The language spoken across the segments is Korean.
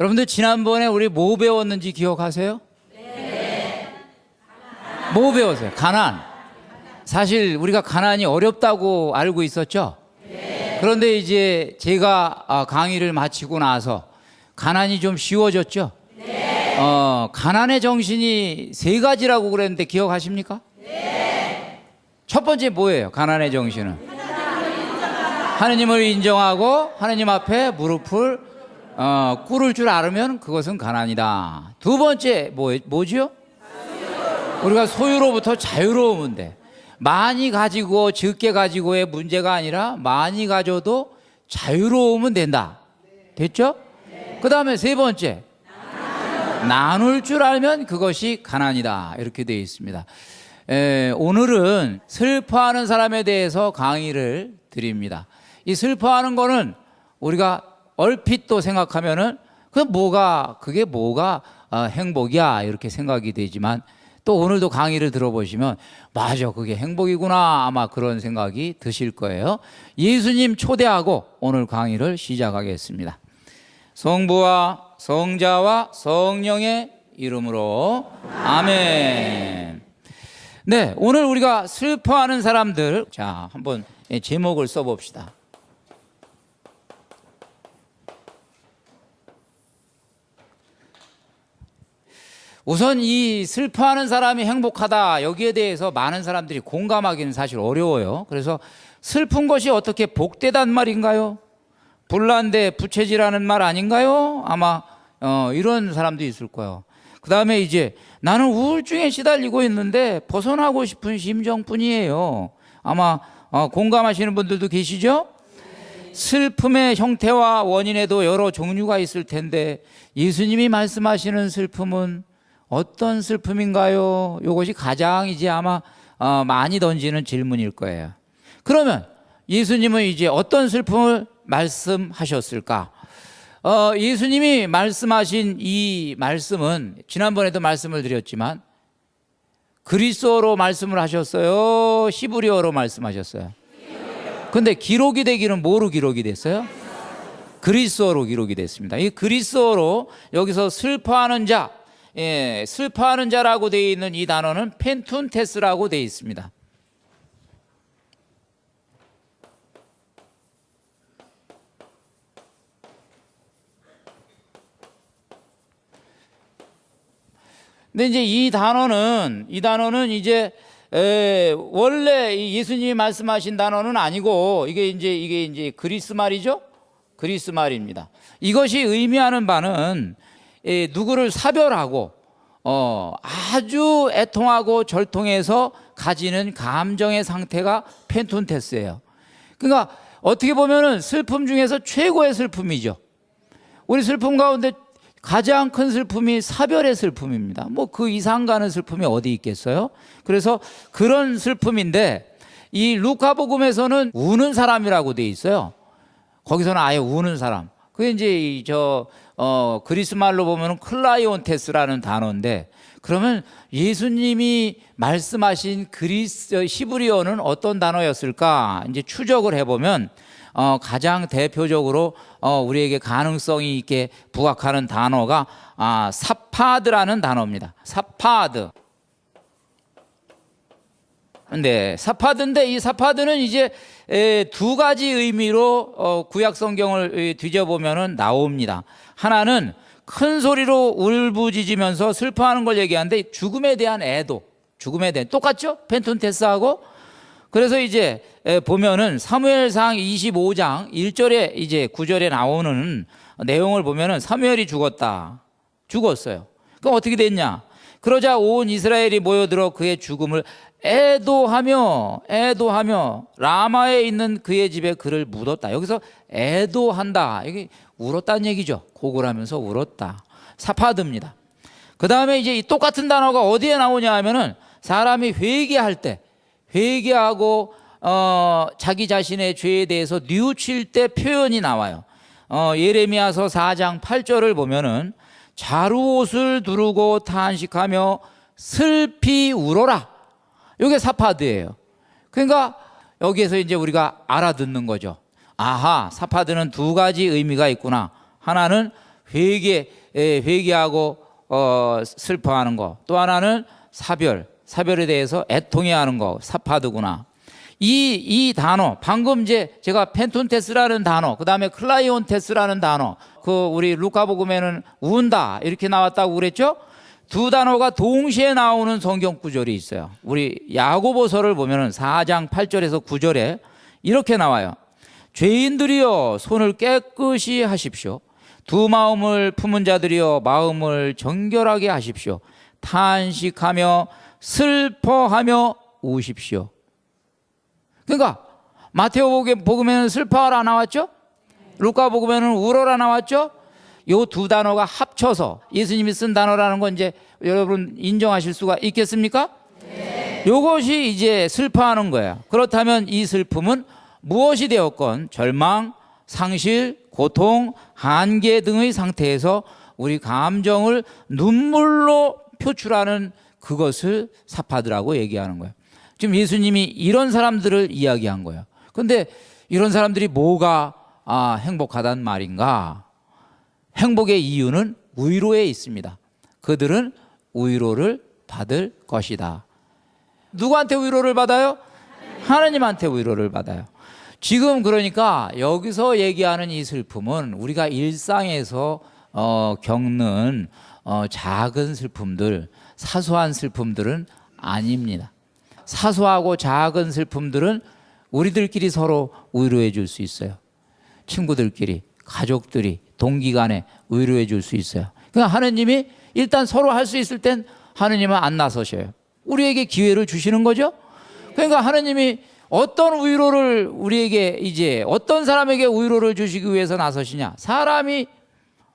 여러분들 지난번에 우리 뭐 배웠는지 기억하세요? 네. 뭐 배웠어요? 가나안. 사실 우리가 가나안이 어렵다고 알고 있었죠? 네. 그런데 이제 제가 강의를 마치고 나서 가나안이 좀 쉬워졌죠? 네. 가나안의 정신이 세 가지라고 그랬는데 기억하십니까? 네. 첫 번째 뭐예요? 가나안의 정신은 하느님을 인정하고 하느님 앞에 무릎을 꿇을 줄 알으면 그것은 가나안이다. 두 번째 뭐죠? 우리가 소유로부터 자유로우면 돼. 많이 가지고 적게 가지고의 문제가 아니라 많이 가져도 자유로우면 된다. 됐죠? 그 다음에 세 번째 나눌 줄 알면 그것이 가나안이다. 이렇게 되어 있습니다. 오늘은 슬퍼하는 사람에 대해서 강의를 드립니다. 이 슬퍼하는 거는 우리가 얼핏 또 생각하면은 그게 뭐가 행복이야 이렇게 생각이 되지만 또 오늘도 강의를 들어보시면 맞아 그게 행복이구나 아마 그런 생각이 드실 거예요. 예수님 초대하고 오늘 강의를 시작하겠습니다. 성부와 성자와 성령의 이름으로 아멘. 네, 오늘 우리가 슬퍼하는 사람들, 자 한번 제목을 써봅시다. 우선 이 슬퍼하는 사람이 행복하다 여기에 대해서 많은 사람들이 공감하기는 사실 어려워요. 그래서 슬픈 것이 어떻게 복되단 말인가요? 불난데 부채질하는 말 아닌가요? 아마 이런 사람도 있을 거예요. 그 다음에 이제 나는 우울증에 시달리고 있는데 벗어나고 싶은 심정뿐이에요. 아마 공감하시는 분들도 계시죠? 슬픔의 형태와 원인에도 여러 종류가 있을 텐데 예수님이 말씀하시는 슬픔은 어떤 슬픔인가요? 이것이 가장 이제 아마 많이 던지는 질문일 거예요. 그러면 예수님은 이제 어떤 슬픔을 말씀하셨을까? 예수님이 말씀하신 이 말씀은 지난번에도 말씀을 드렸지만 그리스어로 말씀을 하셨어요? 히브리어로 말씀하셨어요? 근데 기록이 되기는 뭐로 기록이 됐어요? 그리스어로 기록이 됐습니다. 이 그리스어로 여기서 슬퍼하는 자, 슬퍼하는 자라고 되어 있는 이 단어는 펜툰테스라고 되어 있습니다. 근데 이제 이 단어는 이제 원래 예수님이 말씀하신 단어는 아니고 이게 이제 그리스 말이죠. 그리스 말입니다. 이것이 의미하는 바는 누구를 사별하고 아주 애통하고 절통해서 가지는 감정의 상태가 펜툰테스예요. 그러니까 어떻게 보면은 슬픔 중에서 최고의 슬픔이죠. 우리 슬픔 가운데 가장 큰 슬픔이 사별의 슬픔입니다. 뭐 그 이상 가는 슬픔이 어디 있겠어요? 그래서 그런 슬픔인데 이 루카복음에서는 우는 사람이라고 돼 있어요. 거기서는 아예 우는 사람. 그게 이제 그리스 말로 보면 클라이온테스라는 단어인데 그러면 예수님이 말씀하신 그리스 히브리어는 어떤 단어였을까? 이제 추적을 해보면 가장 대표적으로 우리에게 가능성이 있게 부각하는 단어가 사파드라는 단어입니다. 사파드. 네, 사파드인데 이 사파드는 이제 두 가지 의미로 구약 성경을 뒤져보면 나옵니다. 하나는 큰 소리로 울부짖으면서 슬퍼하는 걸 얘기하는데 죽음에 대한 애도, 죽음에 대한 똑같죠? 펜툰테스하고. 그래서 이제 보면은 사무엘상 25장 1절에 이제 9절에 나오는 내용을 보면은 사무엘이 죽었어요. 그럼 어떻게 됐냐? 그러자 온 이스라엘이 모여들어 그의 죽음을 애도하며 라마에 있는 그의 집에 그를 묻었다. 여기서 애도한다. 이게 울었다는 얘기죠. 고골하면서 울었다. 사파드입니다. 그 다음에 이제 이 똑같은 단어가 어디에 나오냐 하면은 사람이 회개할 때 회개하고 자기 자신의 죄에 대해서 뉘우칠 때 표현이 나와요. 예레미야서 4장 8절을 보면은 자루옷을 두르고 탄식하며 슬피 울어라. 이게 사파드예요. 그러니까 여기에서 이제 우리가 알아듣는 거죠. 아하, 사파드는 두 가지 의미가 있구나. 하나는 회개하고 슬퍼하는 거. 또 하나는 사별에 대해서 애통해하는 거. 사파드구나. 이 단어, 방금 제가 펜톤테스라는 단어, 그 다음에 클라이온테스라는 단어, 우리 루카복음에는 운다 이렇게 나왔다고 그랬죠? 두 단어가 동시에 나오는 성경 구절이 있어요. 우리 야고보서를 보면은 4장 8절에서 9절에 이렇게 나와요. 죄인들이여 손을 깨끗이 하십시오. 두 마음을 품은 자들이여 마음을 정결하게 하십시오. 탄식하며 슬퍼하며 우십시오. 그러니까 마태복음에는 슬퍼하라 나왔죠? 루카복음에는 울어라 나왔죠? 요 두 단어가 합쳐서 예수님이 쓴 단어라는 건 이제 여러분 인정하실 수가 있겠습니까? 네. 요것이 이제 슬퍼하는 거예요. 그렇다면 이 슬픔은 무엇이 되었건 절망, 상실, 고통, 한계 등의 상태에서 우리 감정을 눈물로 표출하는 그것을 사파드라고 얘기하는 거예요. 지금 예수님이 이런 사람들을 이야기한 거예요. 그런데 이런 사람들이 뭐가 행복하단 말인가? 행복의 이유는 위로에 있습니다. 그들은 위로를 받을 것이다. 누구한테 위로를 받아요? 하나님한테 위로를 받아요. 지금 그러니까 여기서 얘기하는 이 슬픔은 우리가 일상에서 겪는 작은 슬픔들, 사소한 슬픔들은 아닙니다. 사소하고 작은 슬픔들은 우리들끼리 서로 위로해 줄 수 있어요. 친구들끼리, 가족들이, 동기간에 위로해 줄 수 있어요. 그러니까 하느님이 일단 서로 할 수 있을 땐 하느님은 안 나서셔요. 우리에게 기회를 주시는 거죠. 그러니까 하느님이 어떤 위로를 우리에게 이제 어떤 사람에게 위로를 주시기 위해서 나서시냐? 사람이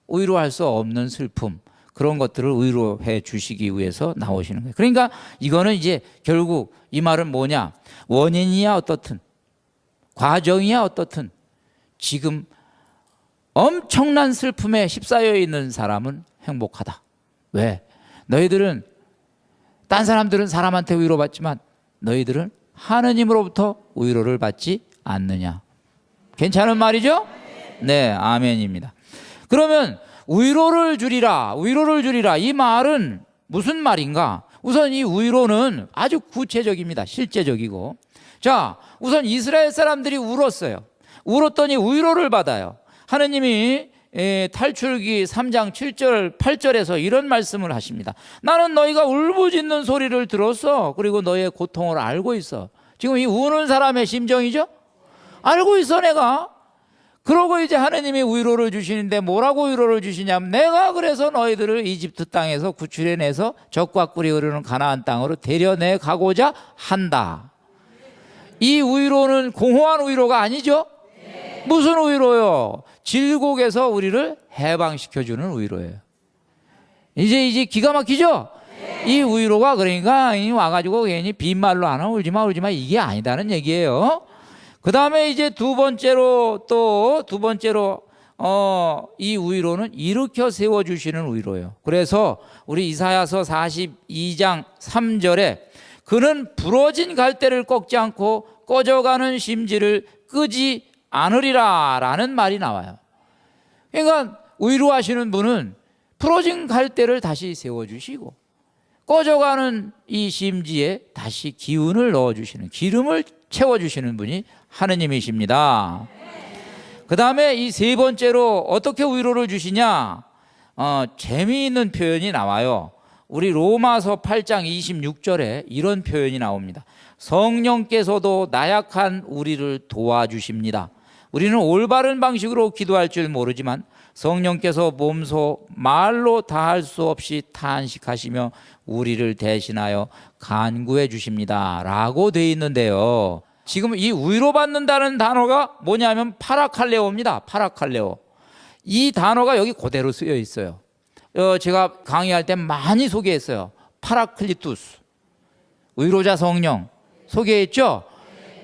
위로할 수 없는 슬픔, 그런 것들을 위로해 주시기 위해서 나오시는 거예요. 그러니까 이거는 이제 결국 이 말은 뭐냐? 원인이야 어떻든, 과정이야 어떻든, 지금 엄청난 슬픔에 휩싸여 있는 사람은 행복하다. 왜? 너희들은, 딴 사람들은 사람한테 위로받지만 너희들은 하느님으로부터 위로를 받지 않느냐. 괜찮은 말이죠? 네, 아멘입니다. 그러면 위로를 주리라, 위로를 주리라, 이 말은 무슨 말인가? 우선 이 위로는 아주 구체적입니다. 실제적이고. 자, 우선 이스라엘 사람들이 울었어요. 울었더니 위로를 받아요. 하느님이 탈출기 3장 7절 8절에서 이런 말씀을 하십니다. 나는 너희가 울부짖는 소리를 들었어. 그리고 너의 고통을 알고 있어. 지금 이 우는 사람의 심정이죠? 알고 있어 내가. 그러고 이제 하느님이 위로를 주시는데 뭐라고 위로를 주시냐면, 내가 그래서 너희들을 이집트 땅에서 구출해내서 적과 꿀이 흐르는 가나안 땅으로 데려내 가고자 한다. 이 위로는 공허한 위로가 아니죠? 무슨 위로요? 질곡에서 우리를 해방시켜주는 위로예요. 이제 기가 막히죠? 이 위로가 그러니까 와가지고 괜히 빈말로 안 하면 울지마 이게 아니다는 얘기예요. 그 다음에 이제 두 번째로 이 위로는 일으켜 세워주시는 위로예요. 그래서 우리 이사야서 42장 3절에 그는 부러진 갈대를 꺾지 않고 꺼져가는 심지를 끄지 않으리라 라는 말이 나와요. 그러니까 위로하시는 분은 부러진 갈대를 다시 세워주시고 꺼져가는 이 심지에 다시 기운을 넣어주시는, 기름을 채워주시는 분이 하느님이십니다. 그 다음에 이 세 번째로 어떻게 위로를 주시냐? 재미있는 표현이 나와요. 우리 로마서 8장 26절에 이런 표현이 나옵니다. 성령께서도 나약한 우리를 도와주십니다. 우리는 올바른 방식으로 기도할 줄 모르지만 성령께서 몸소 말로 다할 수 없이 탄식하시며 우리를 대신하여 간구해 주십니다 라고 돼 있는데요, 지금 이 위로받는다는 단어가 뭐냐면 파라칼레오입니다. 파라칼레오. 이 단어가 여기 그대로 쓰여 있어요. 제가 강의할 때 많이 소개했어요. 파라클리투스, 위로자 성령 소개했죠.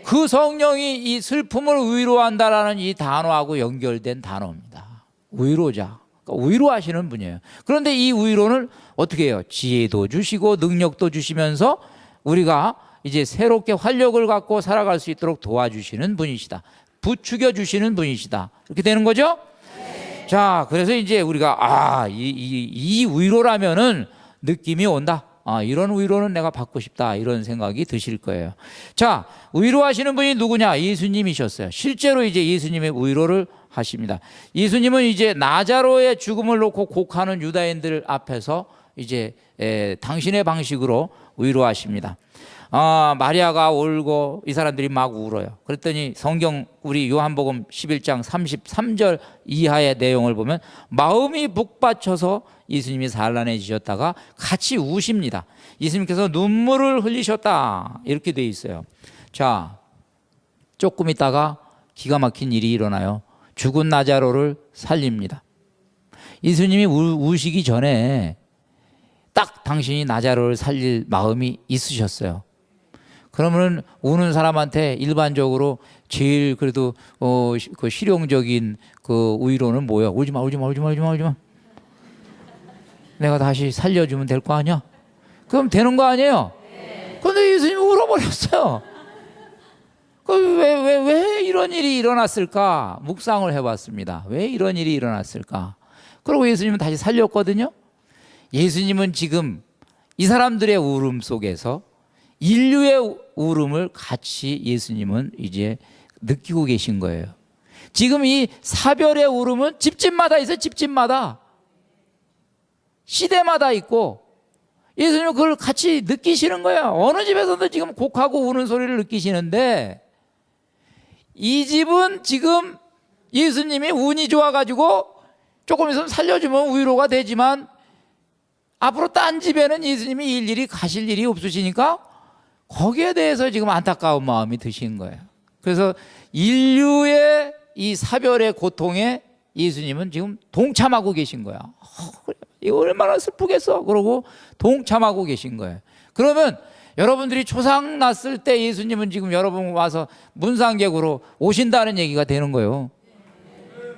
그 성령이 이 슬픔을 위로한다라는 이 단어하고 연결된 단어입니다. 위로자, 그러니까 위로하시는 분이에요. 그런데 이 위로는 어떻게 해요? 지혜도 주시고 능력도 주시면서 우리가 이제 새롭게 활력을 갖고 살아갈 수 있도록 도와주시는 분이시다. 부추겨 주시는 분이시다. 이렇게 되는 거죠? 자, 그래서 이제 우리가 이 위로라면은 느낌이 온다. 이런 위로는 내가 받고 싶다. 이런 생각이 드실 거예요. 자, 위로하시는 분이 누구냐? 예수님이셨어요. 실제로 이제 예수님의 위로를 하십니다. 예수님은 이제 나자로의 죽음을 놓고 곡하는 유다인들 앞에서 이제 당신의 방식으로 위로하십니다. 마리아가 울고 이 사람들이 막 울어요. 그랬더니 성경 우리 요한복음 11장 33절 이하의 내용을 보면 마음이 북받쳐서 예수님이 산란해지셨다가 같이 우십니다. 예수님께서 눈물을 흘리셨다 이렇게 돼 있어요. 자, 조금 있다가 기가 막힌 일이 일어나요. 죽은 나자로를 살립니다. 예수님이 우시기 전에 딱 당신이 나자로를 살릴 마음이 있으셨어요. 그러면은 우는 사람한테 일반적으로 제일 그래도 그 실용적인 그 위로는 뭐야? 울지 마. 내가 다시 살려주면 될 거 아니야? 그럼 되는 거 아니에요? 그런데 예수님이 울어버렸어요. 왜 이런 일이 일어났을까? 묵상을 해봤습니다. 왜 이런 일이 일어났을까? 그리고 예수님은 다시 살렸거든요. 예수님은 지금 이 사람들의 울음 속에서 인류의 울음을 같이 예수님은 이제 느끼고 계신 거예요. 지금 이 사별의 울음은 집집마다 있어요. 집집마다. 시대마다 있고 예수님은 그걸 같이 느끼시는 거예요. 어느 집에서도 지금 곡하고 우는 소리를 느끼시는데 이 집은 지금 예수님이 운이 좋아가지고 조금 있으면 살려주면 위로가 되지만 앞으로 딴 집에는 예수님이 일일이 가실 일이 없으시니까 거기에 대해서 지금 안타까운 마음이 드신 거예요. 그래서 인류의 이 사별의 고통에 예수님은 지금 동참하고 계신 거야. 이거 얼마나 슬프겠어. 그러고 동참하고 계신 거예요. 그러면 여러분들이 초상 났을 때 예수님은 지금 여러분 와서 문상객으로 오신다는 얘기가 되는 거예요.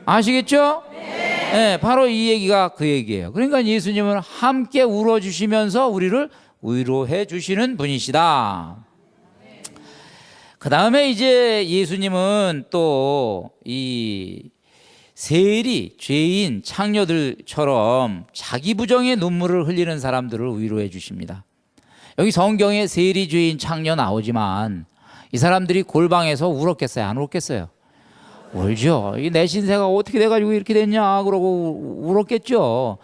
아시겠죠? 네, 바로 이 얘기가 그 얘기예요. 그러니까 예수님은 함께 울어주시면서 우리를 위로해 주시는 분이시다. 그 다음에 이제 예수님은 또 이 세리, 죄인, 창녀들처럼 자기 부정의 눈물을 흘리는 사람들을 위로해 주십니다. 여기 성경에 세리, 죄인, 창녀 나오지만 이 사람들이 골방에서 울었겠어요? 안 울었겠어요? 울죠. 내 신세가 어떻게 돼가지고 이렇게 됐냐 그러고 울었겠죠.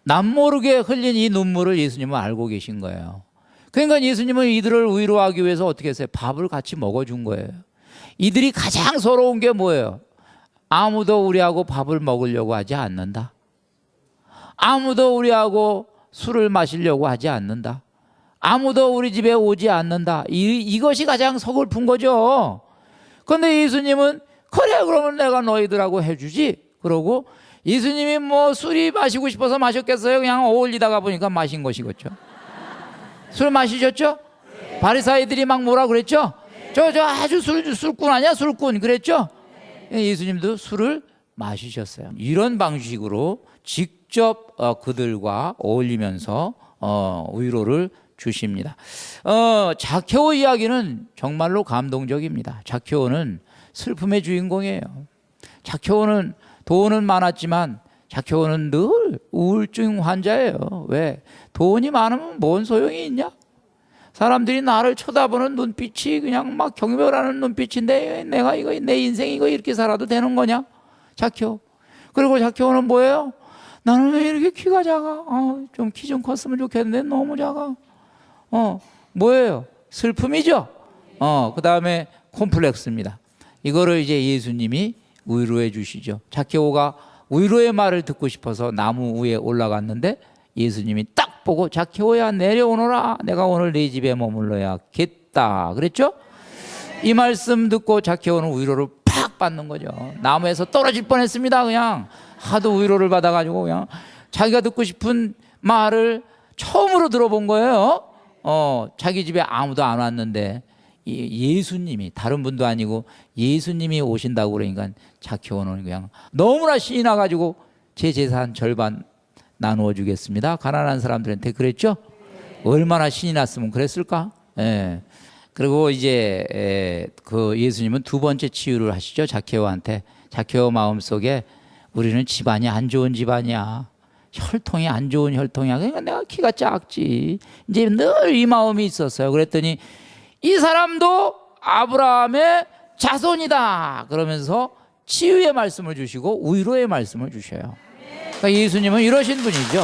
남모르게 흘린 이 눈물을 예수님은 알고 계신 거예요. 그러니까 예수님은 이들을 위로하기 위해서 어떻게 했어요? 밥을 같이 먹어준 거예요. 이들이 가장 서러운 게 뭐예요? 아무도 우리하고 밥을 먹으려고 하지 않는다. 아무도 우리하고 술을 마시려고 하지 않는다. 아무도 우리 집에 오지 않는다. 이것이 가장 서글픈 거죠. 그런데 예수님은 그래 그러면 내가 너희들하고 해주지. 그러고 예수님이 뭐 술이 마시고 싶어서 마셨겠어요? 그냥 어울리다가 보니까 마신 것이겠죠. 술 마시셨죠? 바리사이들이 막 뭐라 그랬죠? 저 아주 술꾼 아니야? 술꾼 그랬죠? 예수님도 술을 마시셨어요. 이런 방식으로 직접 그들과 어울리면서 위로를 주십니다. 자케오 이야기는 정말로 감동적입니다. 자케오는 슬픔의 주인공이에요. 자케오는 돈은 많았지만 자케오는 늘 우울증 환자예요. 왜? 돈이 많으면 뭔 소용이 있냐? 사람들이 나를 쳐다보는 눈빛이 그냥 막 경멸하는 눈빛인데 내가 이거 내 인생 이거 이렇게 살아도 되는 거냐? 자케오. 그리고 자케오는 뭐예요? 나는 왜 이렇게 키가 작아? 좀 키 좀 컸으면 좋겠는데 너무 작아. 뭐예요? 슬픔이죠. 그 다음에 콤플렉스입니다. 이거를 이제 예수님이 위로해 주시죠. 자케오가 위로의 말을 듣고 싶어서 나무 위에 올라갔는데 예수님이 딱 보고 자케오야 내려오너라. 내가 오늘 네 집에 머물러야겠다. 그랬죠? 이 말씀 듣고 자케오는 위로를 팍 받는 거죠. 나무에서 떨어질 뻔했습니다. 그냥 하도 위로를 받아가지고 그냥 자기가 듣고 싶은 말을 처음으로 들어본 거예요. 자기 집에 아무도 안 왔는데 예수님이 다른 분도 아니고 예수님이 오신다고 그러니까 자케오는 그냥 너무나 신이 나가지고 제 재산 절반 나누어 주겠습니다. 가난한 사람들한테 그랬죠. 얼마나 신이 났으면 그랬을까. 예. 그리고 이제 그 예수님은 두 번째 치유를 하시죠. 자케오한테. 자케오 마음속에 우리는 집안이 안 좋은 집안이야. 혈통이 안 좋은 혈통이야. 그러니까 내가 키가 작지. 이제 늘 이 마음이 있었어요. 그랬더니 이 사람도 아브라함의 자손이다. 그러면서 치유의 말씀을 주시고 위로의 말씀을 주셔요. 그러니까 예수님은 이러신 분이죠.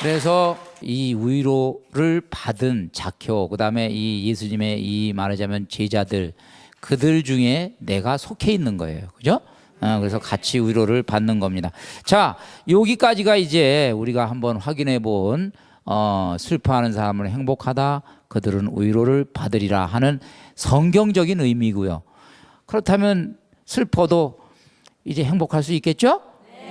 그래서 이 위로를 받은 자켜, 그 다음에 이 예수님의 이 말하자면 제자들, 그들 중에 내가 속해 있는 거예요. 그죠? 그래서 같이 위로를 받는 겁니다. 자, 여기까지가 이제 우리가 한번 확인해 본 슬퍼하는 사람은 행복하다, 그들은 위로를 받으리라 하는 성경적인 의미고요. 그렇다면 슬퍼도 이제 행복할 수 있겠죠?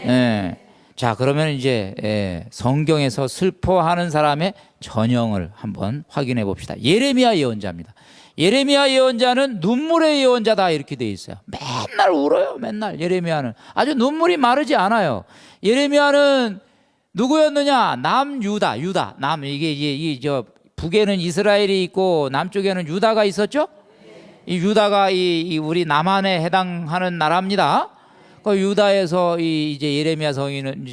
네. 자, 그러면 이제 성경에서 슬퍼하는 사람의 전형을 한번 확인해 봅시다. 예레미야 예언자입니다. 예레미야 예언자는 눈물의 예언자다 이렇게 돼 있어요. 맨날 울어요. 맨날. 예레미야는 아주 눈물이 마르지 않아요. 예레미야는 누구였느냐? 남유다, 유다. 이게 저 북에는 이스라엘이 있고 남쪽에는 유다가 있었죠? 이 유다가 이 우리 남한에 해당하는 나라입니다. 그 유다에서 이제 예레미야 성인은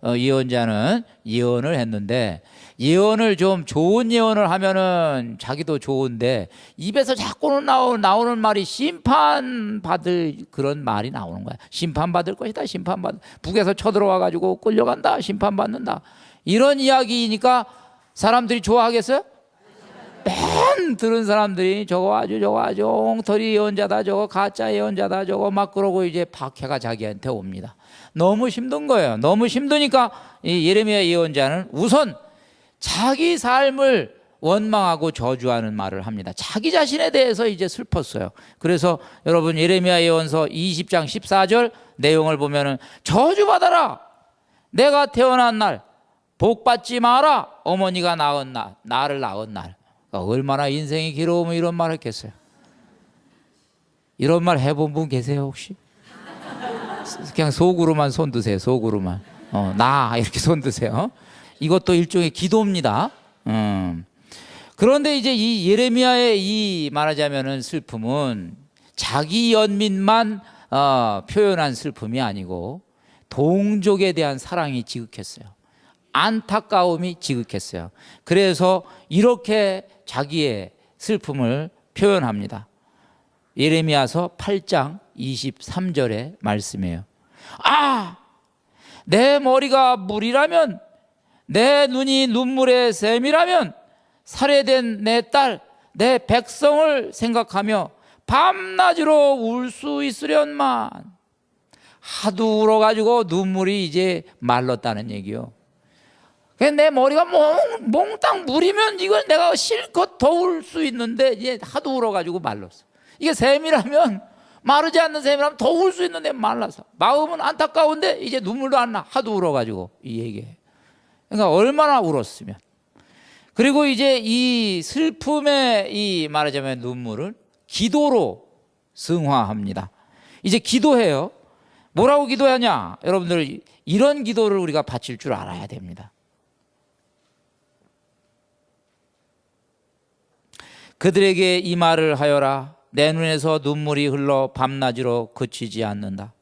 예언자는 예언을 했는데, 예언을 좀 좋은 예언을 하면은 자기도 좋은데 입에서 자꾸는 나오는 말이 심판받을 그런 말이 나오는 거야. 심판받을 것이다. 심판받. 북에서 쳐들어와 가지고 끌려간다. 심판받는다. 이런 이야기니까 사람들이 좋아하겠어요? 맨 들은 사람들이 저거 아주 엉터리 예언자다, 저거 가짜 예언자다, 저거 막 그러고 이제 박해가 자기한테 옵니다. 너무 힘든 거예요. 너무 힘드니까 이 예레미야 예언자는 우선 자기 삶을 원망하고 저주하는 말을 합니다. 자기 자신에 대해서 이제 슬펐어요. 그래서 여러분 예레미야 예언서 20장 14절 내용을 보면은 저주받아라, 내가 태어난 날, 복받지 마라, 어머니가 낳은 날, 나를 낳은 날. 얼마나 인생이 길어오면 이런 말 했겠어요. 이런 말 해본 분 계세요 혹시? 그냥 속으로만 손 드세요. 속으로만. 나 이렇게 손 드세요. 이것도 일종의 기도입니다. 그런데 이제 이 예레미야의 이 말하자면은 슬픔은 자기 연민만 표현한 슬픔이 아니고 동족에 대한 사랑이 지극했어요. 안타까움이 지극했어요. 그래서 이렇게 자기의 슬픔을 표현합니다. 예레미야서 8장 23절의 말씀이에요. 아! 내 머리가 물이라면, 내 눈이 눈물의 샘이라면, 살해된 내 딸, 내 백성을 생각하며 밤낮으로 울 수 있으련만. 하도 울어가지고 눈물이 이제 말랐다는 얘기요. 내 머리가 몽땅 물이면 이걸 내가 실컷 더 울 수 있는데 이제 하도 울어가지고 말랐어. 이게 샘이라면, 마르지 않는 샘이라면 더 울 수 있는데 말라서, 마음은 안타까운데 이제 눈물도 안 나. 하도 울어가지고 이 얘기예요. 그러니까 얼마나 울었으면. 그리고 이제 이 슬픔의 이 말하자면 눈물을 기도로 승화합니다. 이제 기도해요. 뭐라고 기도하냐? 여러분들 이런 기도를 우리가 바칠 줄 알아야 됩니다. 그들에게 이 말을 하여라. 내 눈에서 눈물이 흘러 밤낮으로 그치지 않는다.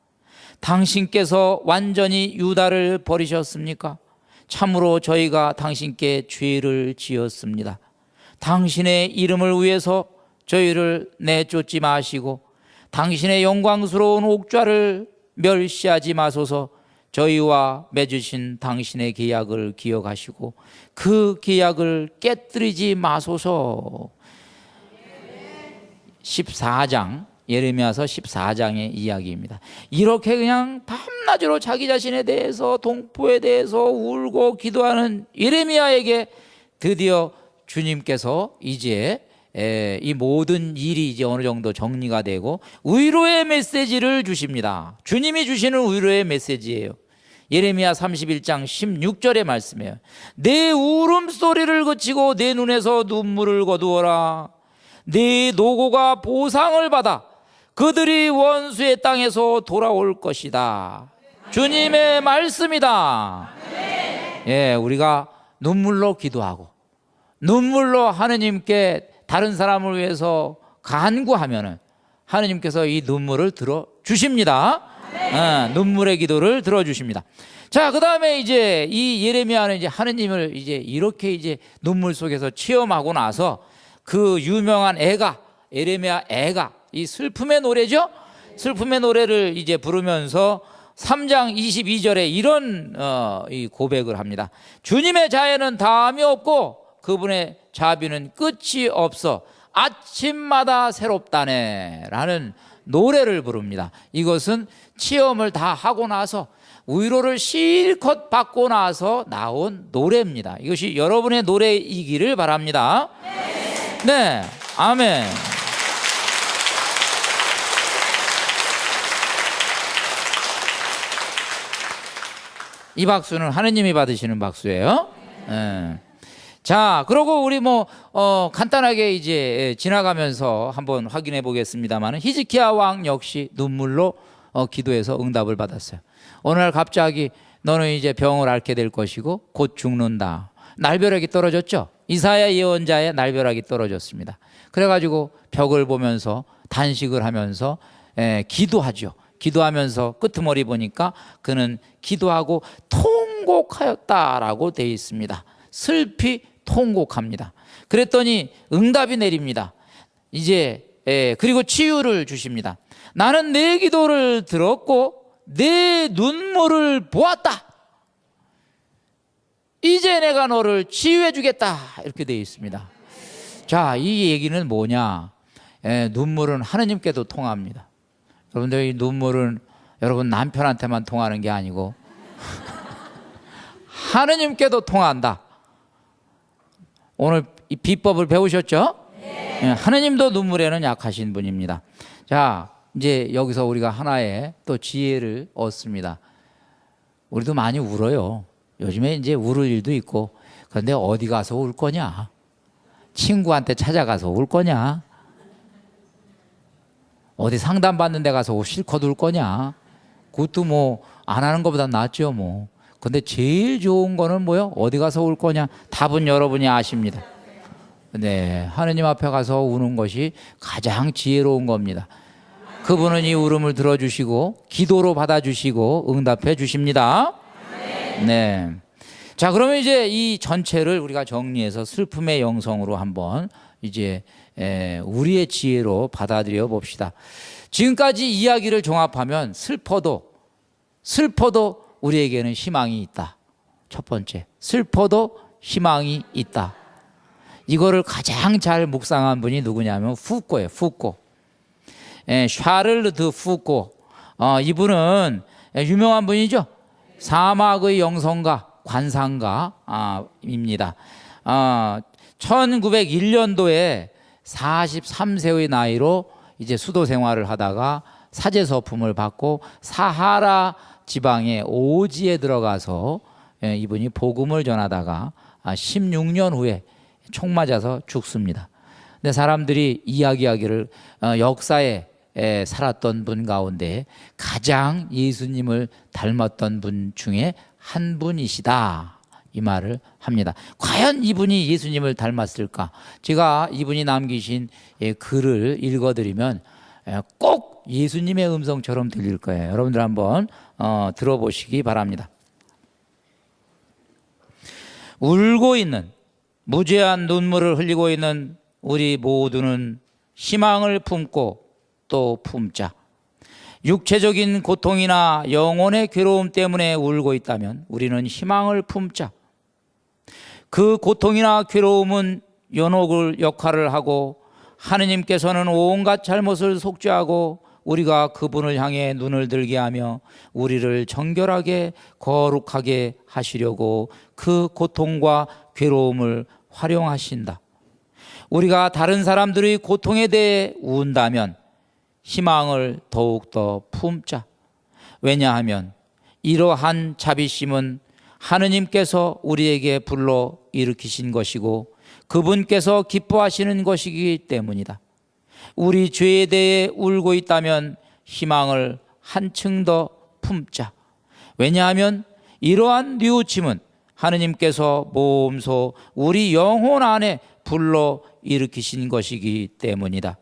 당신께서 완전히 유다를 버리셨습니까? 참으로 저희가 당신께 죄를 지었습니다. 당신의 이름을 위해서 저희를 내쫓지 마시고 당신의 영광스러운 옥좌를 멸시하지 마소서. 저희와 맺으신 당신의 계약을 기억하시고 그 계약을 깨뜨리지 마소서. 14장, 예레미야서 14장의 이야기입니다. 이렇게 그냥 밤낮으로 자기 자신에 대해서, 동포에 대해서 울고 기도하는 예레미야에게 드디어 주님께서 이제 이 모든 일이 이제 어느 정도 정리가 되고 위로의 메시지를 주십니다. 주님이 주시는 위로의 메시지예요. 예레미야 31장 16절의 말씀이에요. 내 울음소리를 그치고 내 눈에서 눈물을 거두어라. 네 노고가 보상을 받아 그들이 원수의 땅에서 돌아올 것이다. 주님의 말씀이다. 예, 우리가 눈물로 기도하고 눈물로 하느님께 다른 사람을 위해서 간구하면은 하느님께서 이 눈물을 들어주십니다. 눈물의 기도를 들어주십니다. 자, 그 다음에 이제 이 예레미야는 이제 하느님을 이제 이렇게 이제 눈물 속에서 체험하고 나서 그 유명한 애가, 예레미야 애가, 이 슬픔의 노래죠? 슬픔의 노래를 이제 부르면서 3장 22절에 이런 이 고백을 합니다. 주님의 자애는 다함이 없고 그분의 자비는 끝이 없어 아침마다 새롭다네 라는 노래를 부릅니다. 이것은 체험을 다 하고 나서 위로를 실컷 받고 나서 나온 노래입니다. 이것이 여러분의 노래이기를 바랍니다. 네, 아멘. 이 박수는 하느님이 받으시는 박수예요. 자, 그러고 우리 간단하게 이제 지나가면서 한번 확인해 보겠습니다만, 히즈키야 왕 역시 눈물로 기도해서 응답을 받았어요. 어느 날 갑자기 너는 이제 병을 앓게 될 것이고 곧 죽는다. 날벼락이 떨어졌죠. 이사야 예언자의 날벼락이 떨어졌습니다. 그래가지고 벽을 보면서 단식을 하면서 기도하죠. 기도하면서 끄트머리 보니까 그는 기도하고 통곡하였다라고 되어 있습니다. 슬피 통곡합니다. 그랬더니 응답이 내립니다. 이제 그리고 치유를 주십니다. 나는 내 기도를 들었고 내 눈물을 보았다. 이제 내가 너를 치유해 주겠다. 이렇게 되어 있습니다. 자, 이 얘기는 뭐냐? 눈물은 하느님께도 통합니다. 여러분들, 이 눈물은 여러분 남편한테만 통하는 게 아니고 하느님께도 통한다. 오늘 이 비법을 배우셨죠? 네. 하느님도 눈물에는 약하신 분입니다. 자, 이제 여기서 우리가 하나의 또 지혜를 얻습니다. 우리도 많이 울어요. 요즘에 이제 울을 일도 있고. 그런데 어디 가서 울 거냐? 친구한테 찾아가서 울 거냐? 어디 상담받는 데 가서 실컷 울 거냐? 그것도 안 하는 것보다 낫죠 뭐. 근데 제일 좋은 거는 뭐요? 어디 가서 울 거냐? 답은 여러분이 아십니다. 네, 하느님 앞에 가서 우는 것이 가장 지혜로운 겁니다. 그분은 이 울음을 들어주시고 기도로 받아주시고 응답해 주십니다. 네. 자, 그러면 이제 이 전체를 우리가 정리해서 슬픔의 영성으로 한번 이제 우리의 지혜로 받아들여 봅시다. 지금까지 이야기를 종합하면 슬퍼도 우리에게는 희망이 있다. 첫 번째, 슬퍼도 희망이 있다. 이거를 가장 잘 묵상한 분이 누구냐면 후코예요. 후코. 샤를 드 후코. 이분은 유명한 분이죠. 사막의 영성가, 관상가입니다. 1901년도에 43세의 나이로 이제 수도 생활을 하다가 사제서품을 받고 사하라 지방의 오지에 들어가서 이분이 복음을 전하다가 16년 후에 총 맞아서 죽습니다. 근데 사람들이 이야기하기를 역사에 살았던 분 가운데 가장 예수님을 닮았던 분 중에 한 분이시다, 이 말을 합니다. 과연 이분이 예수님을 닮았을까? 제가 이분이 남기신 글을 읽어드리면 꼭 예수님의 음성처럼 들릴 거예요. 여러분들 한번 들어보시기 바랍니다. 울고 있는, 무죄한 눈물을 흘리고 있는 우리 모두는 희망을 품고 또 품자. 육체적인 고통이나 영혼의 괴로움 때문에 울고 있다면 우리는 희망을 품자. 그 고통이나 괴로움은 연옥을 역할을 하고 하느님께서는 온갖 잘못을 속죄하고 우리가 그분을 향해 눈을 들게 하며 우리를 정결하게 거룩하게 하시려고 그 고통과 괴로움을 활용하신다. 우리가 다른 사람들의 고통에 대해 운다면 희망을 더욱더 품자. 왜냐하면 이러한 자비심은 하느님께서 우리에게 불러 일으키신 것이고 그분께서 기뻐하시는 것이기 때문이다. 우리 죄에 대해 울고 있다면 희망을 한층 더 품자. 왜냐하면 이러한 뉘우침은 하느님께서 몸소 우리 영혼 안에 불러 일으키신 것이기 때문이다.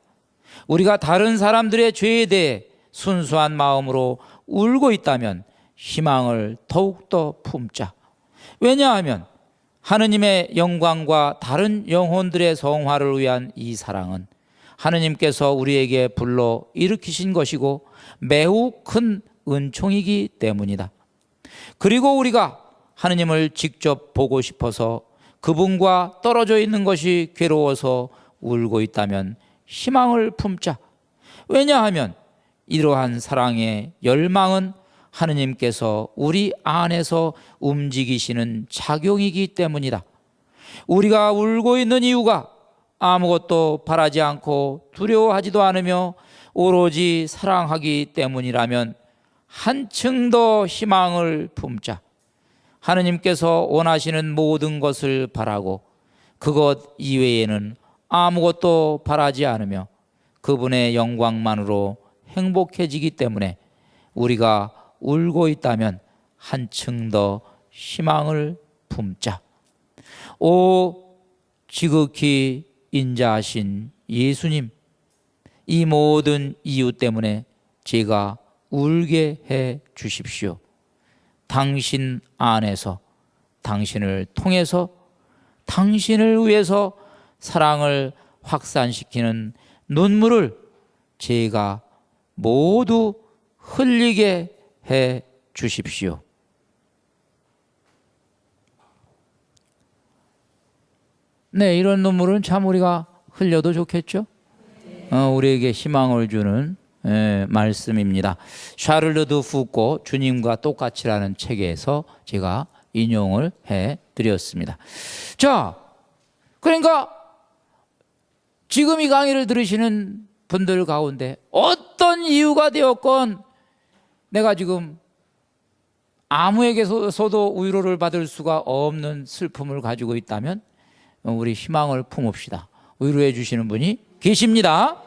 우리가 다른 사람들의 죄에 대해 순수한 마음으로 울고 있다면 희망을 더욱더 품자. 왜냐하면 하느님의 영광과 다른 영혼들의 성화를 위한 이 사랑은 하느님께서 우리에게 불러 일으키신 것이고 매우 큰 은총이기 때문이다. 그리고 우리가 하느님을 직접 보고 싶어서 그분과 떨어져 있는 것이 괴로워서 울고 있다면 희망을 품자. 왜냐하면 이러한 사랑의 열망은 하느님께서 우리 안에서 움직이시는 작용이기 때문이다. 우리가 울고 있는 이유가 아무것도 바라지 않고 두려워하지도 않으며 오로지 사랑하기 때문이라면 한층 더 희망을 품자. 하느님께서 원하시는 모든 것을 바라고 그것 이외에는 아무것도 바라지 않으며 그분의 영광만으로 행복해지기 때문에 우리가 울고 있다면 한층 더 희망을 품자. 오 지극히 인자하신 예수님, 이 모든 이유 때문에 제가 울게 해 주십시오. 당신 안에서, 당신을 통해서, 당신을 위해서 사랑을 확산시키는 눈물을 제가 모두 흘리게 해 주십시오. 네, 이런 눈물은 참 우리가 흘려도 좋겠죠? 우리에게 희망을 주는 말씀입니다. 샤를르 푸코 주님과 똑같이라는 책에서 제가 인용을 해드렸습니다. 자, 그러니까 지금 이 강의를 들으시는 분들 가운데 어떤 이유가 되었건 내가 지금 아무에게서도 위로를 받을 수가 없는 슬픔을 가지고 있다면 우리 희망을 품읍시다. 위로해 주시는 분이 계십니다.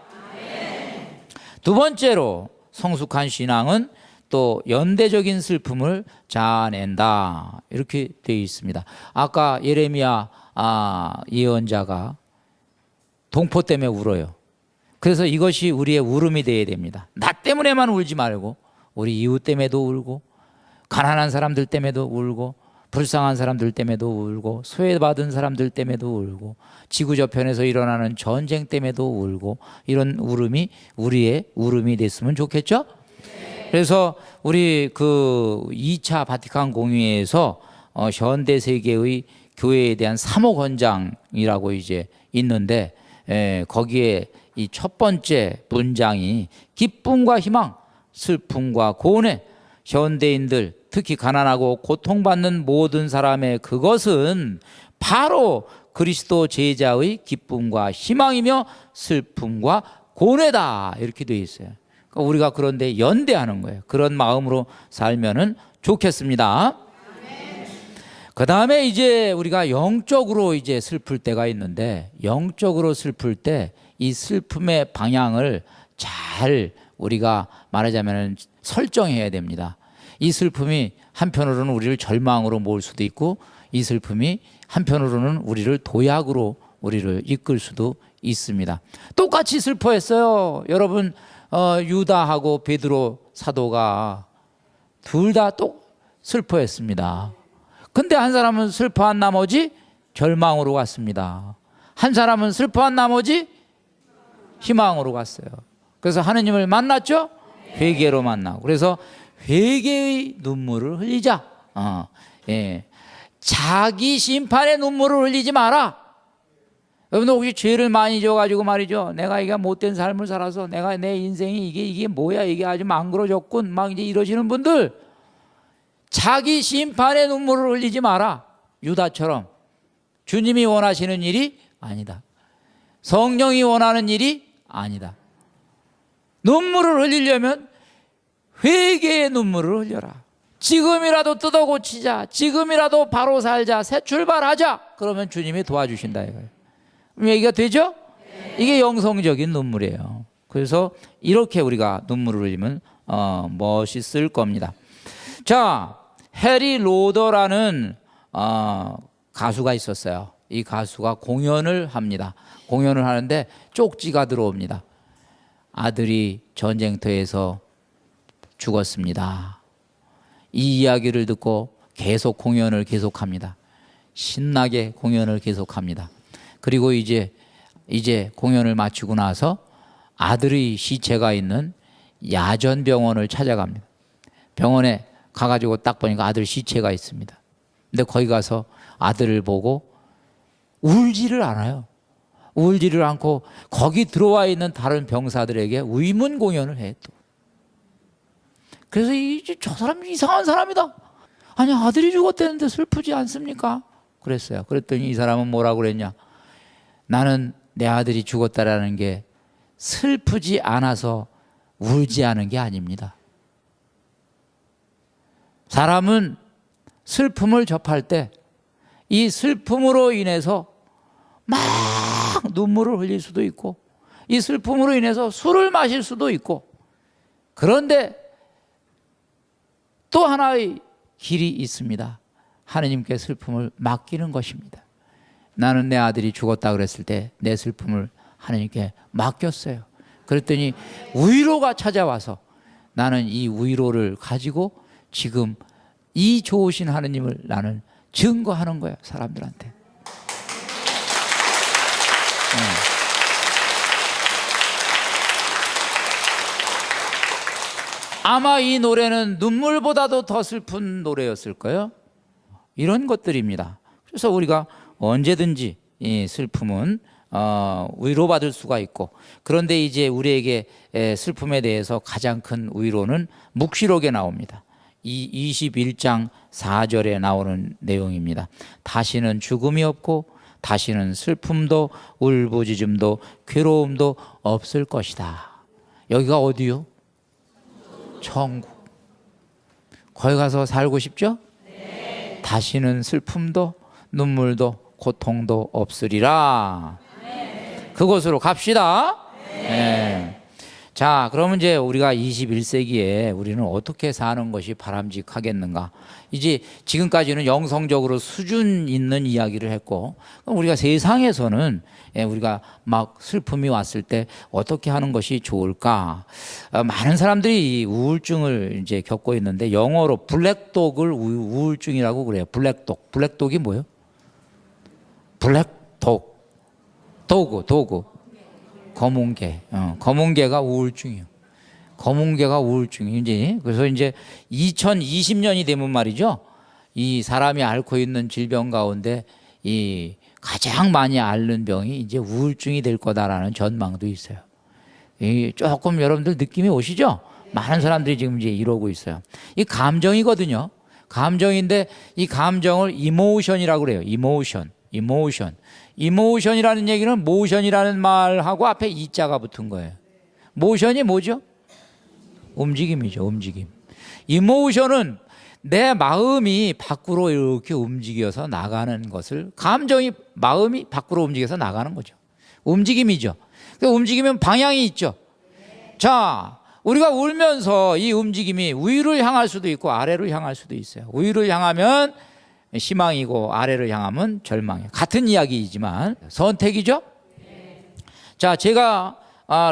두 번째로 성숙한 신앙은 또 연대적인 슬픔을 자아낸다, 이렇게 되어 있습니다. 아까 예레미야 예언자가 동포 때문에 울어요. 그래서 이것이 우리의 울음이 되어야 됩니다. 나 때문에만 울지 말고 우리 이웃 때문에도 울고, 가난한 사람들 때문에도 울고, 불쌍한 사람들 때문에도 울고, 소외받은 사람들 때문에도 울고, 지구 저편에서 일어나는 전쟁 때문에도 울고, 이런 울음이 우리의 울음이 됐으면 좋겠죠? 그래서 우리 그 2차 바티칸 공의회에서 현대 세계의 교회에 대한 3호 권장이라고 이제 있는데, 거기에 이 첫 번째 문장이 기쁨과 희망, 슬픔과 고뇌, 현대인들 특히 가난하고 고통받는 모든 사람의 그것은 바로 그리스도 제자의 기쁨과 희망이며 슬픔과 고뇌다, 이렇게 되어 있어요. 그러니까 우리가 그런데 연대하는 거예요. 그런 마음으로 살면은 좋겠습니다. 그 다음에 이제 우리가 영적으로 이제 슬플 때가 있는데, 영적으로 슬플 때 이 슬픔의 방향을 잘 우리가 말하자면 설정해야 됩니다. 이 슬픔이 한편으로는 우리를 절망으로 모을 수도 있고, 이 슬픔이 한편으로는 우리를 도약으로 우리를 이끌 수도 있습니다. 똑같이 슬퍼했어요. 여러분, 유다하고 베드로 사도가 둘 다 슬퍼했습니다. 근데 한 사람은 슬퍼한 나머지 절망으로 갔습니다. 한 사람은 슬퍼한 나머지 희망으로 갔어요. 그래서 하느님을 만났죠? 회개로 만나고. 그래서 회개의 눈물을 흘리자. 자기 심판의 눈물을 흘리지 마라. 여러분 혹시 죄를 많이 져가지고 말이죠, 내가 이게 못된 삶을 살아서 내가 내 인생이 이게 뭐야, 이게 아주 망그러졌군, 막 이제 이러시는 분들, 자기 심판의 눈물을 흘리지 마라. 유다처럼 주님이 원하시는 일이 아니다. 성령이 원하는 일이 아니다. 눈물을 흘리려면 회개의 눈물을 흘려라. 지금이라도 뜯어 고치자. 지금이라도 바로 살자. 새 출발하자. 그러면 주님이 도와주신다 이거예요. 얘기가 되죠? 이게 영성적인 눈물이에요. 그래서 이렇게 우리가 눈물을 흘리면 멋있을 겁니다. 자, 해리 로더라는 가수가 있었어요. 이 가수가 공연을 합니다. 공연을 하는데 쪽지가 들어옵니다. 아들이 전쟁터에서 죽었습니다. 이 이야기를 듣고 계속 공연을 계속합니다. 신나게 공연을 계속합니다. 그리고 이제 공연을 마치고 나서 아들의 시체가 있는 야전병원을 찾아갑니다. 병원에 가가지고 딱 보니까 아들 시체가 있습니다. 근데 거기 가서 아들을 보고 울지를 않아요. 울지를 않고 거기 들어와 있는 다른 병사들에게 위문 공연을 해 또. 그래서 저 사람 이상한 사람이다. 아니 아들이 죽었다는데 슬프지 않습니까? 그랬어요. 그랬더니 이 사람은 뭐라고 그랬냐? 나는 내 아들이 죽었다라는 게 슬프지 않아서 울지 않은 게 아닙니다. 사람은 슬픔을 접할 때 이 슬픔으로 인해서 막 눈물을 흘릴 수도 있고 이 슬픔으로 인해서 술을 마실 수도 있고 그런데 또 하나의 길이 있습니다. 하느님께 슬픔을 맡기는 것입니다. 나는 내 아들이 죽었다 그랬을 때 내 슬픔을 하느님께 맡겼어요. 그랬더니 위로가 찾아와서 나는 이 위로를 가지고 지금 이 좋으신 하느님을 나는 증거하는 거예요. 사람들한테. 아마 이 노래는 눈물보다도 더 슬픈 노래였을 거예요. 이런 것들입니다. 그래서 우리가 언제든지 이 슬픔은 위로받을 수가 있고 그런데 이제 우리에게 슬픔에 대해서 가장 큰 위로는 묵시록에 나옵니다. 이 21장 4절에 나오는 내용입니다. 다시는 죽음이 없고 다시는 슬픔도 울부짖음도 괴로움도 없을 것이다. 여기가 어디요? 천국. 거기 가서 살고 싶죠? 네. 다시는 슬픔도 눈물도 고통도 없으리라. 네. 그곳으로 갑시다. 네. 네. 자, 그러면 이제 우리가 21세기에 우리는 어떻게 사는 것이 바람직하겠는가? 이제 지금까지는 영성적으로 수준 있는 이야기를 했고, 우리가 세상에서는 우리가 막 슬픔이 왔을 때 어떻게 하는 것이 좋을까? 많은 사람들이 이 우울증을 이제 겪고 있는데 영어로 블랙독을 우울증이라고 그래요. 블랙독. 블랙독이 뭐예요? 블랙독. 도구. 검은 개. 검은 개가 우울증이에요. 검은 개가 우울증이지. 그래서 이제 2020년이 되면 말이죠. 이 사람이 앓고 있는 질병 가운데 이 가장 많이 앓는 병이 이제 우울증이 될 거다라는 전망도 있어요. 이 조금 여러분들 느낌이 오시죠? 많은 사람들이 지금 이제 이러고 있어요. 이 감정이거든요. 감정인데 이 감정을 이모션이라고 그래요. 이모션. 이모션이라는 얘기는 모션이라는 말하고 앞에 이자가 붙은 거예요. 모션이 뭐죠? 움직임이죠. 움직임. 이모션은 내 마음이 밖으로 이렇게 움직여서 나가는 것을 감정이 마음이 밖으로 움직여서 나가는 거죠. 움직임이죠. 그 움직이면 방향이 있죠. 자, 우리가 울면서 이 움직임이 위를 향할 수도 있고 아래로 향할 수도 있어요. 위를 향하면 희망이고 아래를 향하면 절망이에요. 같은 이야기이지만 선택이죠. 자, 제가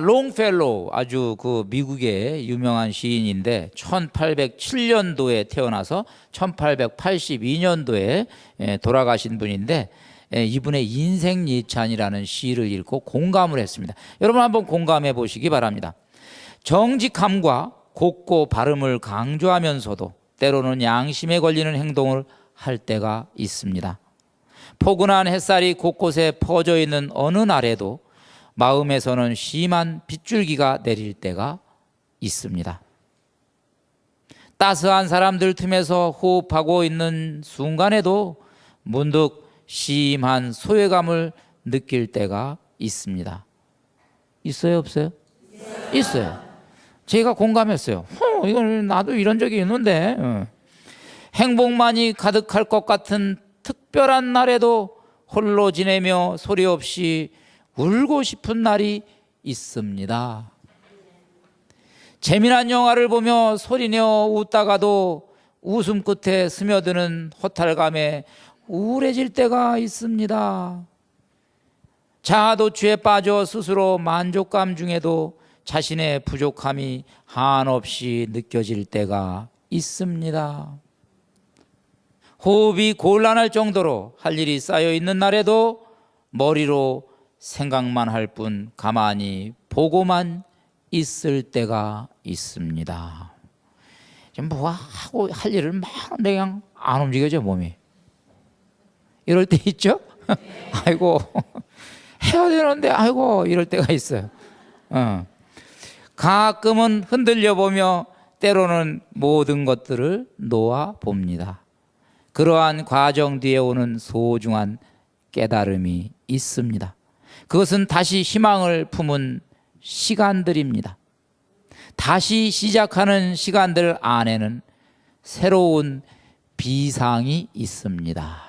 롱펠로우 아주 그 미국의 유명한 시인인데 1807년도에 태어나서 1882년도에 돌아가신 분인데 이분의 인생 예찬이라는 시를 읽고 공감을 했습니다. 여러분 한번 공감해 보시기 바랍니다. 정직함과 곱고 바름을 강조하면서도 때로는 양심에 걸리는 행동을 할 때가 있습니다. 포근한 햇살이 곳곳에 퍼져 있는 어느 날에도 마음에서는 심한 빗줄기가 내릴 때가 있습니다. 따스한 사람들 틈에서 호흡하고 있는 순간에도 문득 심한 소외감을 느낄 때가 있습니다. 있어요, 없어요? 있어요. 제가 공감했어요. 이건 나도 이런 적이 있는데. 행복만이 가득할 것 같은 특별한 날에도 홀로 지내며 소리 없이 울고 싶은 날이 있습니다. 재미난 영화를 보며 소리내어 웃다가도 웃음 끝에 스며드는 허탈감에 우울해질 때가 있습니다. 자아도취에 빠져 스스로 만족감 중에도 자신의 부족함이 한없이 느껴질 때가 있습니다. 호흡이 곤란할 정도로 할 일이 쌓여 있는 날에도 머리로 생각만 할 뿐 가만히 보고만 있을 때가 있습니다. 지금 뭐 하고 할 일을 막 그냥 안 움직여져 몸이. 이럴 때 있죠? 아이고 해야 되는데 아이고 이럴 때가 있어요. 가끔은 흔들려 보며 때로는 모든 것들을 놓아 봅니다. 그러한 과정 뒤에 오는 소중한 깨달음이 있습니다. 그것은 다시 희망을 품은 시간들입니다. 다시 시작하는 시간들 안에는 새로운 비상이 있습니다.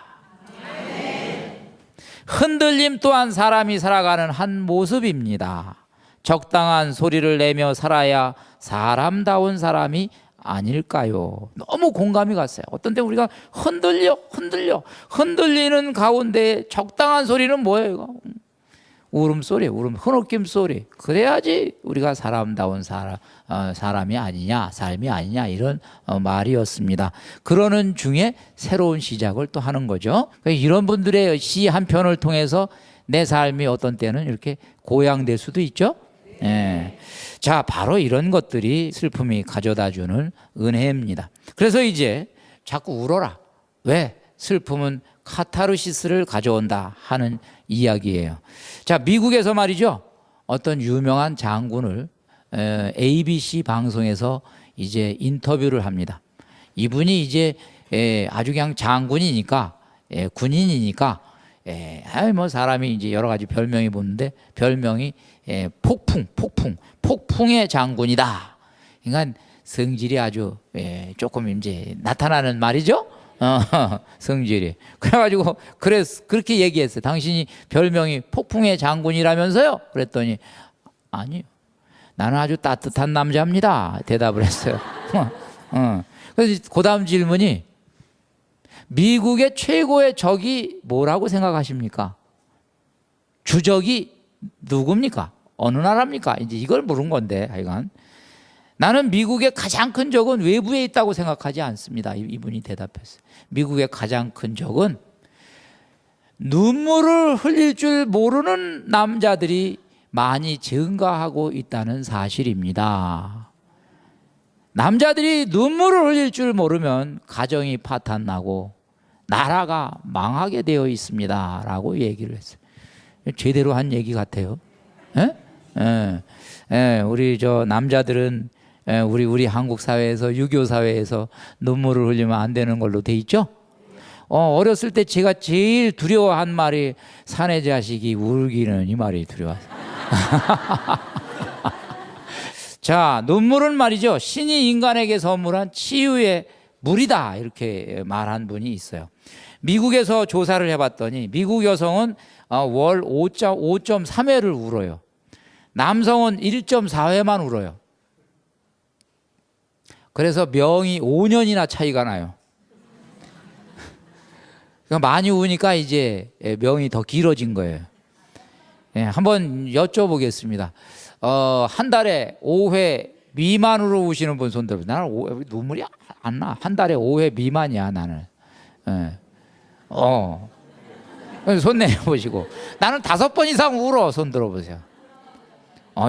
흔들림 또한 사람이 살아가는 한 모습입니다. 적당한 소리를 내며 살아야 사람다운 사람이 아닐까요? 너무 공감이 갔어요. 어떤 때 우리가 흔들리는 가운데 적당한 소리는 뭐예요? 이거? 울음소리, 흐느낌 소리. 그래야지 우리가 사람다운 사람이 아니냐, 삶이 아니냐 이런 말이었습니다. 그러는 중에 새로운 시작을 또 하는 거죠. 이런 분들의 시 한 편을 통해서 내 삶이 어떤 때는 이렇게 고양될 수도 있죠. 예. 자, 바로 이런 것들이 슬픔이 가져다주는 은혜입니다. 그래서 이제 자꾸 울어라. 왜? 슬픔은 카타르시스를 가져온다 하는 이야기예요. 자, 미국에서 말이죠. 어떤 유명한 장군을 ABC 방송에서 이제 인터뷰를 합니다. 이분이 이제 아주 그냥 장군이니까 군인이니까 뭐 사람이 이제 여러 가지 별명이 붙는데 별명이 폭풍의 장군이다. 그러니까 성질이 아주 조금 이제 나타나는 말이죠. 성질이. 그래가지고 그렇게 얘기했어요. 당신이 별명이 폭풍의 장군이라면서요? 그랬더니 아니요. 나는 아주 따뜻한 남자입니다. 대답을 했어요. 그래서 그 다음 질문이 미국의 최고의 적이 뭐라고 생각하십니까? 주적이 누굽니까? 어느 나라입니까? 이제 이걸 물은 건데 하여간 나는 미국의 가장 큰 적은 외부에 있다고 생각하지 않습니다. 이분이 대답했어요. 미국의 가장 큰 적은 눈물을 흘릴 줄 모르는 남자들이 많이 증가하고 있다는 사실입니다. 남자들이 눈물을 흘릴 줄 모르면 가정이 파탄나고 나라가 망하게 되어 있습니다. 라고 얘기를 했어요. 제대로 한 얘기 같아요. 우리 저 남자들은 우리 한국 사회에서 유교 사회에서 눈물을 흘리면 안 되는 걸로 돼 있죠. 어렸을 때 제가 제일 두려워한 말이 사내 자식이 울기는 이 말이 두려웠어요. 자, 눈물은 말이죠. 신이 인간에게 선물한 치유의 물이다 이렇게 말한 분이 있어요. 미국에서 조사를 해봤더니 미국 여성은 월 5.3회를 울어요. 남성은 1.4회만 울어요. 그래서 명이 5년이나 차이가 나요. 그러니까 많이 우니까 이제 명이 더 길어진 거예요. 한번 여쭤보겠습니다. 한 달에 5회 미만으로 우시는 분 손 들어보세요. 나는 눈물이 안 나. 한 달에 5회 미만이야 나는. 손 내보시고 나는 5번 이상 울어. 손 들어보세요.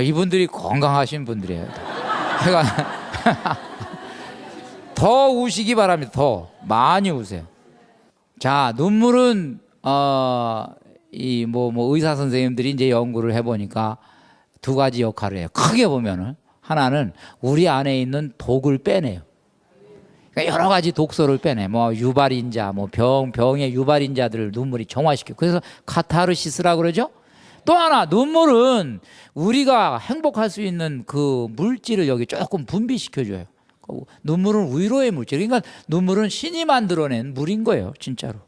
이분들이 건강하신 분들이에요. 더 우시기 바랍니다. 더 많이 우세요. 자, 눈물은 의사 선생님들이 이제 연구를 해보니까 두 가지 역할을 해요. 크게 보면은 하나는 우리 안에 있는 독을 빼내요. 그러니까 여러 가지 독소를 빼내. 뭐 유발인자, 뭐 병의 유발인자들을 눈물이 정화시켜. 그래서 카타르시스라고 그러죠. 또 하나 눈물은 우리가 행복할 수 있는 그 물질을 여기 조금 분비시켜줘요. 눈물은 위로의 물질. 그러니까 눈물은 신이 만들어낸 물인 거예요, 진짜로.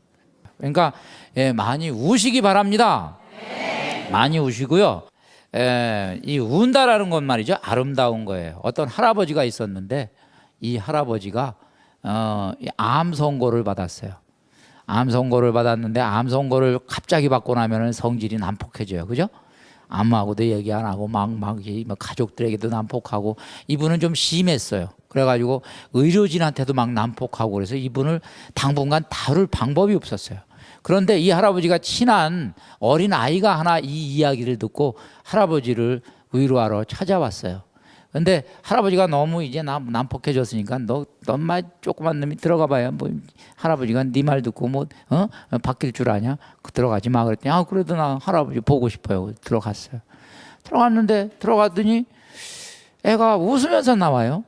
그러니까 많이 우시기 바랍니다. 많이 우시고요. 이 운다라는 건 말이죠, 아름다운 거예요. 어떤 할아버지가 있었는데 이 할아버지가 암 선고를 받았어요. 암 선고를 받았는데 암 선고를 갑자기 받고 나면은 성질이 난폭해져요. 그죠? 아무하고도 얘기 안 하고 막 가족들에게도 난폭하고, 이분은 좀 심했어요. 그래가지고 의료진한테도 막 난폭하고, 그래서 이분을 당분간 다룰 방법이 없었어요. 그런데 이 할아버지가 친한 어린 아이가 하나 이 이야기를 듣고 할아버지를 위로하러 찾아왔어요. 근데 할아버지가 너무 이제 난폭해졌으니까 너만 조그만 놈이 들어가 봐야 뭐 할아버지가 네 말 듣고 바뀔 줄 아냐? 들어가지 마 그랬더니 그래도 나 할아버지 보고 싶어요. 들어갔어요. 들어갔는데 들어갔더니 애가 웃으면서 나와요.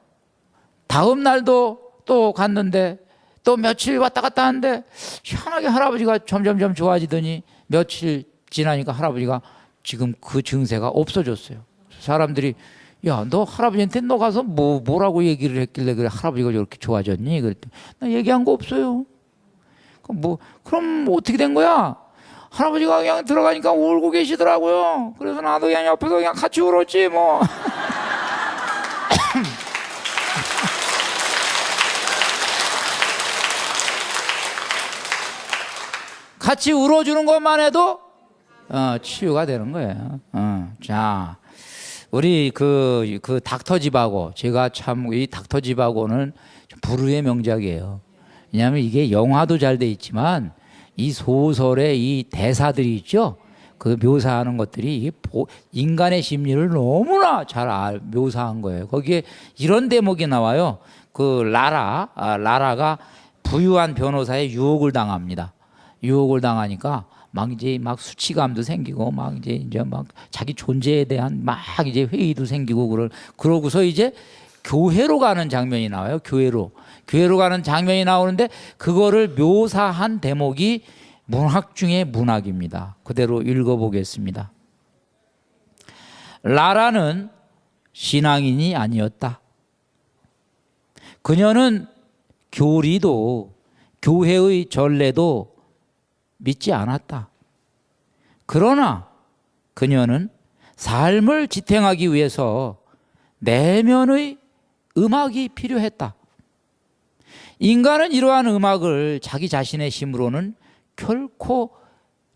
다음 날도 또 갔는데 또 며칠 왔다 갔다 하는데 희한하게 할아버지가 점점점 좋아지더니 며칠 지나니까 할아버지가 지금 그 증세가 없어졌어요. 사람들이 야, 너 할아버지한테 너 가서 뭐라고 얘기를 했길래 그래 할아버지가 저렇게 좋아졌니? 그랬더니 나 얘기한 거 없어요. 그럼 어떻게 된 거야? 할아버지가 그냥 들어가니까 울고 계시더라고요. 그래서 나도 그냥 옆에서 그냥 같이 울었지 뭐. 같이 울어주는 것만 해도 치유가 되는 거예요. 자, 우리 그 닥터지바고, 제가 참 이 닥터지바고는 불후의 명작이에요. 왜냐하면 이게 영화도 잘 돼 있지만 이 소설의 이 대사들이 있죠. 그 묘사하는 것들이 인간의 심리를 너무나 잘 묘사한 거예요. 거기에 이런 대목이 나와요. 그 라라가 부유한 변호사의 유혹을 당합니다. 유혹을 당하니까 막 수치감도 생기고 막 자기 존재에 대한 이제 회의도 생기고 그러고서 이제 교회로 가는 장면이 나와요. 교회로 가는 장면이 나오는데 그거를 묘사한 대목이 문학 중에 문학입니다. 그대로 읽어보겠습니다. 라라는 신앙인이 아니었다. 그녀는 교리도 교회의 전례도 믿지 않았다. 그러나 그녀는 삶을 지탱하기 위해서 내면의 음악이 필요했다. 인간은 이러한 음악을 자기 자신의 힘으로는 결코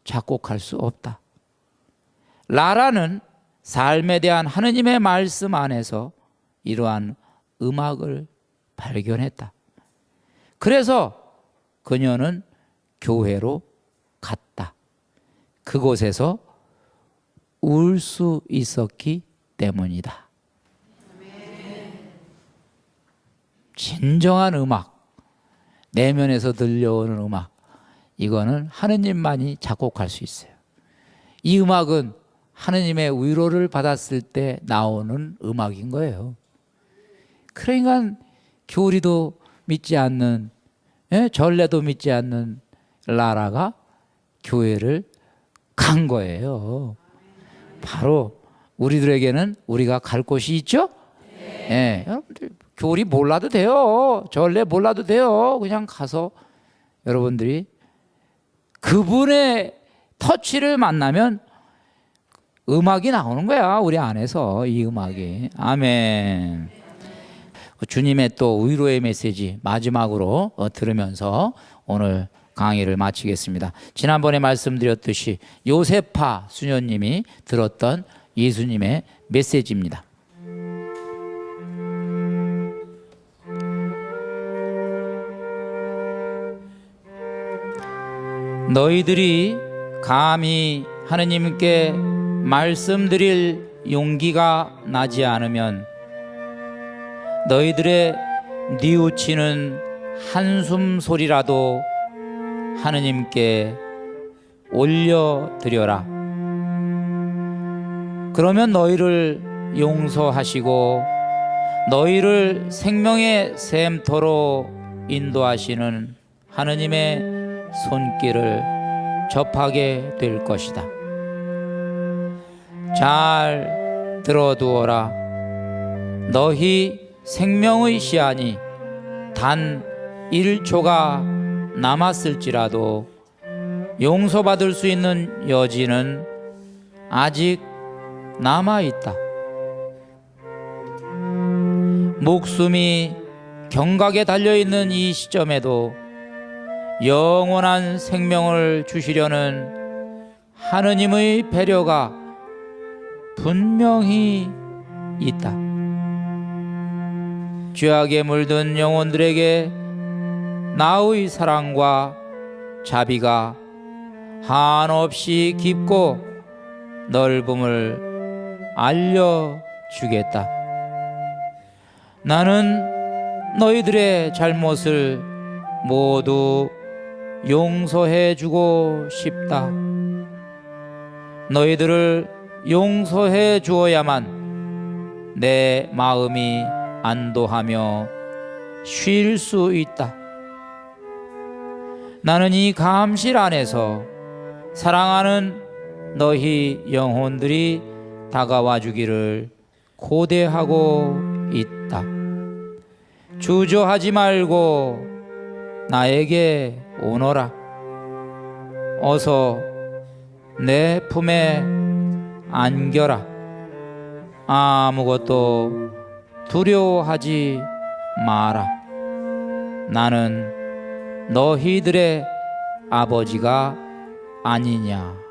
작곡할 수 없다. 라라는 삶에 대한 하느님의 말씀 안에서 이러한 음악을 발견했다. 그래서 그녀는 교회로 갔다. 그곳에서 울 수 있었기 때문이다. 진정한 음악, 내면에서 들려오는 음악, 이거는 하느님만이 작곡할 수 있어요. 이 음악은 하느님의 위로를 받았을 때 나오는 음악인 거예요. 그러니까 교리도 믿지 않는, 전례도 믿지 않는 라라가 교회를 간 거예요. 바로 우리들에게는 우리가 갈 곳이 있죠? 네. 여러분들 교리 몰라도 돼요. 전례 몰라도 돼요. 그냥 가서 여러분들이 그분의 터치를 만나면 음악이 나오는 거야. 우리 안에서 이 음악이. 아멘. 주님의 또 위로의 메시지 마지막으로 들으면서 오늘 강의를 마치겠습니다. 지난번에 말씀드렸듯이 요세파 수녀님이 들었던 예수님의 메시지입니다. 너희들이 감히 하느님께 말씀드릴 용기가 나지 않으면 너희들의 뉘우치는 한숨 소리라도 하느님께 올려드려라. 그러면 너희를 용서하시고 너희를 생명의 샘터로 인도하시는 하느님의 손길을 접하게 될 것이다. 잘 들어두어라. 너희 생명의 시한이 단 1초가 남았을지라도 용서받을 수 있는 여지는 아직 남아있다. 목숨이 경각에 달려있는 이 시점에도 영원한 생명을 주시려는 하느님의 배려가 분명히 있다. 죄악에 물든 영혼들에게 나의 사랑과 자비가 한없이 깊고 넓음을 알려주겠다. 나는 너희들의 잘못을 모두 용서해 주고 싶다. 너희들을 용서해 주어야만 내 마음이 안도하며 쉴 수 있다. 나는 이 감실 안에서 사랑하는 너희 영혼들이 다가와 주기를 고대하고 있다. 주저하지 말고 나에게 오너라. 어서 내 품에 안겨라. 아무것도 두려워하지 마라. 나는 너희들의 아버지가 아니냐.